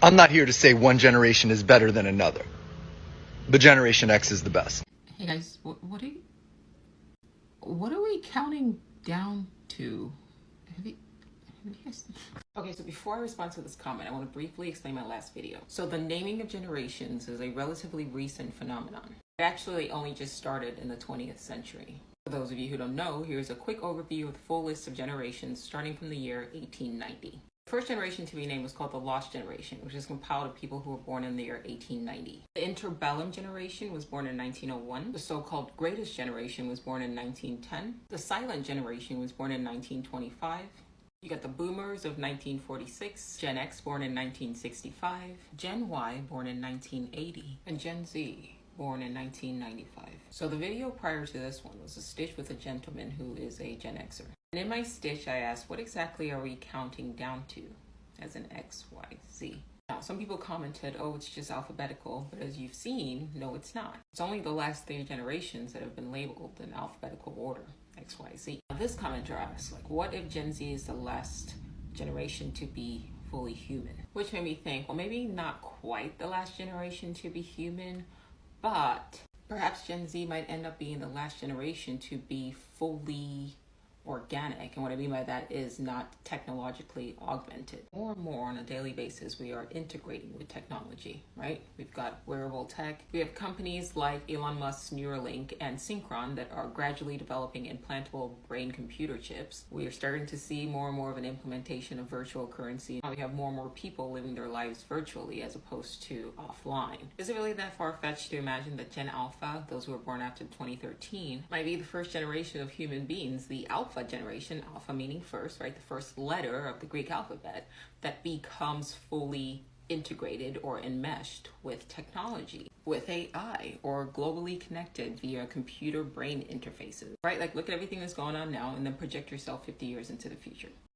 I'm not here to say one generation is better than another, but Generation X is the best. Hey guys, what are we counting down to? Have you guys... Okay, so before I respond to this comment, I want to briefly explain my last video. So the naming of generations is a relatively recent phenomenon. It actually only just started in the 20th century. For those of you who don't know, here's a quick overview of the full list of generations starting from the year 1890. The first generation to be named was called the Lost Generation, which is compiled of people who were born in the year 1890. The Interbellum Generation was born in 1901. The so-called Greatest Generation was born in 1910. The Silent Generation was born in 1925. You got the Boomers of 1946, Gen X born in 1965, Gen Y born in 1980, and Gen Z born in 1995. So the video prior to this one was a stitch with a gentleman who is a Gen Xer. And in my stitch, I asked, what exactly are we counting down to as an X, Y, Z? Now, some people commented, oh, it's just alphabetical, but as you've seen, no, it's not. It's only the last 3 generations that have been labeled in alphabetical order, X, Y, Z. Now, this commenter asked, like, what if Gen Z is the last generation to be fully human? Which made me think, well, maybe not quite the last generation to be human, but perhaps Gen Z might end up being the last generation to be fully organic. And what I mean by that is not technologically augmented. More and more on a daily basis, we are integrating with technology, right? We've got wearable tech. We have companies like Elon Musk's Neuralink and Synchron that are gradually developing implantable brain computer chips. We are starting to see more and more of an implementation of virtual currency. Now we have more and more people living their lives virtually as opposed to offline. Is it really that far-fetched to imagine that Gen Alpha, those who were born after 2013, might be the first generation of human beings, the Alpha generation, alpha meaning first, right? The first letter of the Greek alphabet that becomes fully integrated or enmeshed with technology, with AI, or globally connected via computer brain interfaces, right? Like look at everything that's going on now and then project yourself 50 years into the future.